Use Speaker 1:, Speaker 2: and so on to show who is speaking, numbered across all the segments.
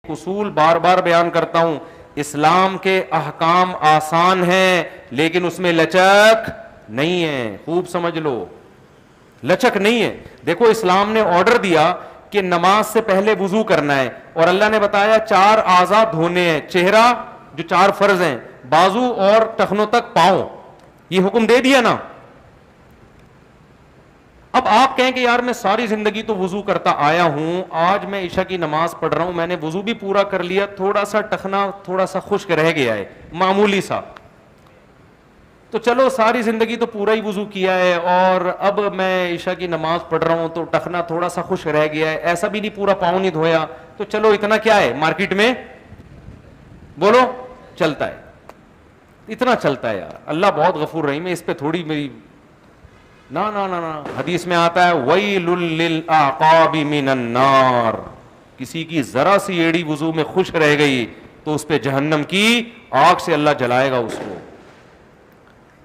Speaker 1: اصول بار بار بیان کرتا ہوں، اسلام کے احکام آسان ہیں لیکن اس میں لچک نہیں ہے. خوب سمجھ لو، لچک نہیں ہے. دیکھو اسلام نے آرڈر دیا کہ نماز سے پہلے وضو کرنا ہے، اور اللہ نے بتایا 4 اعضاء دھونے ہیں. چہرہ جو 4 فرض ہیں، بازو اور ٹخنوں تک پاؤں، یہ حکم دے دیا نا. اب آپ کہیں کہ یار میں ساری زندگی تو وضو کرتا آیا ہوں، آج میں عشاء کی نماز پڑھ رہا ہوں، میں نے وضو بھی پورا کر لیا، تھوڑا سا ٹخنا تھوڑا سا خشک رہ گیا ہے معمولی سا، تو چلو ساری زندگی تو پورا ہی وضو کیا ہے اور اب میں عشاء کی نماز پڑھ رہا ہوں تو ٹخنا تھوڑا سا خشک رہ گیا ہے، ایسا بھی نہیں پورا پاؤں نہیں دھویا، تو چلو اتنا کیا ہے مارکیٹ میں بولو چلتا ہے، اتنا چلتا ہے. یار اللہ بہت غفور رحیم ہے، اس پہ تھوڑی میری نا نا نا نا. حدیث میں آتا ہے ویل للعقاب من النار، کسی کی ذرا سی ایڑی وضو میں خشک رہ گئی تو اس پہ جہنم کی آگ سے اللہ جلائے گا اس کو.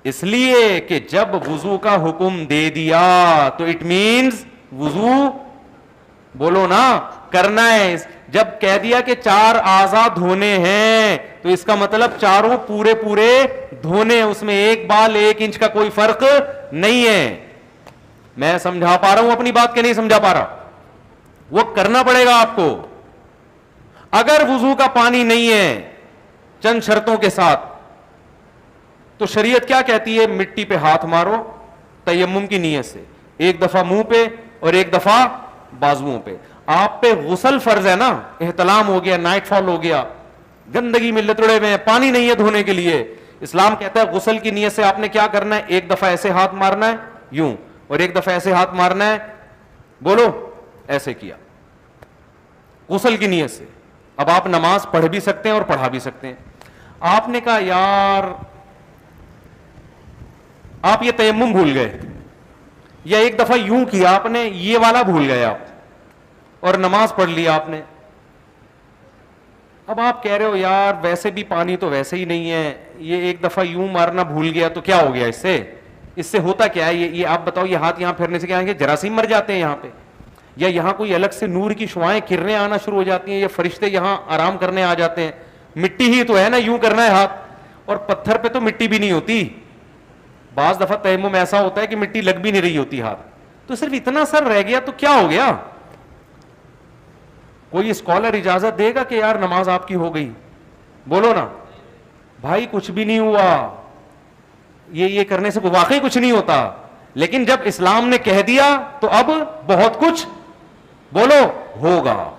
Speaker 1: اس لیے کہ جب وضو کا حکم دے دیا تو اٹ مینز وضو بولو نا کرنا ہے. جب کہہ دیا کہ 4 اعضاء دھونے ہیں تو اس کا مطلب چاروں پورے پورے دھونے ہیں، اس میں ایک بال 1 انچ کا کوئی فرق نہیں ہے. میں سمجھا پا رہا ہوں اپنی بات کہ نہیں سمجھا پا رہا؟ وہ کرنا پڑے گا آپ کو. اگر وضو کا پانی نہیں ہے چند شرطوں کے ساتھ تو شریعت کیا کہتی ہے؟ مٹی پہ ہاتھ مارو تیمم کی نیت سے، 1 دفعہ منہ پہ اور 1 دفعہ بازوؤں پہ. آپ پہ غسل فرض ہے نا، احتلام ہو گیا، نائٹ فال ہو گیا، گندگی میں لتڑے ہوئے ہیں، پانی نہیں ہے دھونے کے لیے، اسلام کہتا ہے غسل کی نیت سے آپ نے کیا کرنا ہے؟ 1 دفعہ ایسے ہاتھ مارنا ہے یوں، اور 1 دفعہ ایسے ہاتھ مارنا ہے، بولو ایسے کیا غسل کی نیت سے. اب آپ نماز پڑھ بھی سکتے ہیں اور پڑھا بھی سکتے ہیں. آپ نے کہا یار آپ یہ تیمم بھول گئے، یا 1 دفعہ یوں کیا آپ نے، یہ والا بھول گئے آپ اور نماز پڑھ لی آپ نے. اب آپ کہہ رہے ہو یار ویسے بھی پانی تو ویسے ہی نہیں ہے، یہ 1 دفعہ یوں مارنا بھول گیا تو کیا ہو گیا اس سے ہوتا کیا ہے؟ یہ آپ بتاؤ، یہ ہاتھ یہاں پھیرنے سے کیا آئیں گے؟ جراثیم مر جاتے ہیں یہاں پہ، یا یہاں کوئی الگ سے نور کی شعائیں کرنیں آنا شروع ہو جاتی ہیں، یا فرشتے یہاں آرام کرنے آ جاتے ہیں؟ مٹی ہی تو ہے نا، یوں کرنا ہے ہاتھ، اور پتھر پہ تو مٹی بھی نہیں ہوتی. بعض دفعہ تیمم ایسا ہوتا ہے کہ مٹی لگ بھی نہیں رہی ہوتی ہاتھ، تو صرف اتنا سر رہ گیا تو کیا ہو گیا؟ کوئی اسکالر اجازت دے گا کہ یار نماز آپ کی ہو گئی؟ بولو نا بھائی کچھ بھی نہیں ہوا، یہ کرنے سے واقعی کچھ نہیں ہوتا. لیکن جب اسلام نے کہہ دیا تو اب بہت کچھ بولو ہوگا.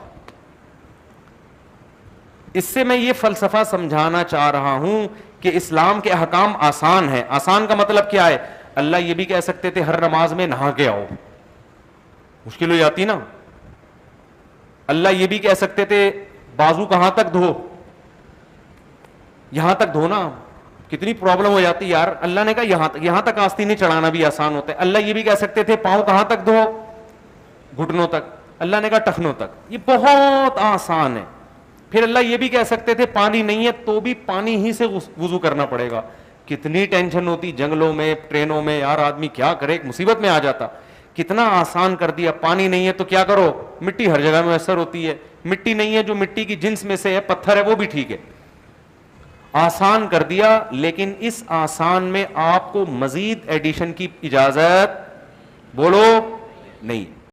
Speaker 1: اس سے میں یہ فلسفہ سمجھانا چاہ رہا ہوں کہ اسلام کے احکام آسان ہیں. آسان کا مطلب کیا ہے؟ اللہ یہ بھی کہہ سکتے تھے ہر نماز میں نہا کے آؤ، مشکل ہو جاتی نا. اللہ یہ بھی کہہ سکتے تھے بازو کہاں تک دھو، یہاں تک دھونا، کتنی پرابلم ہو جاتی یار. اللہ نے کہا یہاں تک آستینیں چڑھانا بھی آسان ہوتا ہے. اللہ یہ بھی کہہ سکتے تھے پاؤں کہاں تک دھو، گھٹنوں تک. اللہ نے کہا ٹخنوں تک. یہ بہت آسان ہے. پھر اللہ یہ بھی کہہ سکتے تھے پانی نہیں ہے تو بھی پانی ہی سے وضو کرنا پڑے گا. کتنی ٹینشن ہوتی جنگلوں میں ٹرینوں میں یار، آدمی کیا کرے، ایک مصیبت میں آ جاتا. کتنا آسان کر دیا. پانی نہیں ہے تو کیا کرو، مٹی ہر جگہ میسر ہوتی ہے. مٹی نہیں ہے جو مٹی کی جنس میں سے ہے، پتھر ہے وہ بھی ٹھیک ہے. آسان کر دیا. لیکن اس آسان میں آپ کو مزید ایڈیشن کی اجازت بولو نہیں.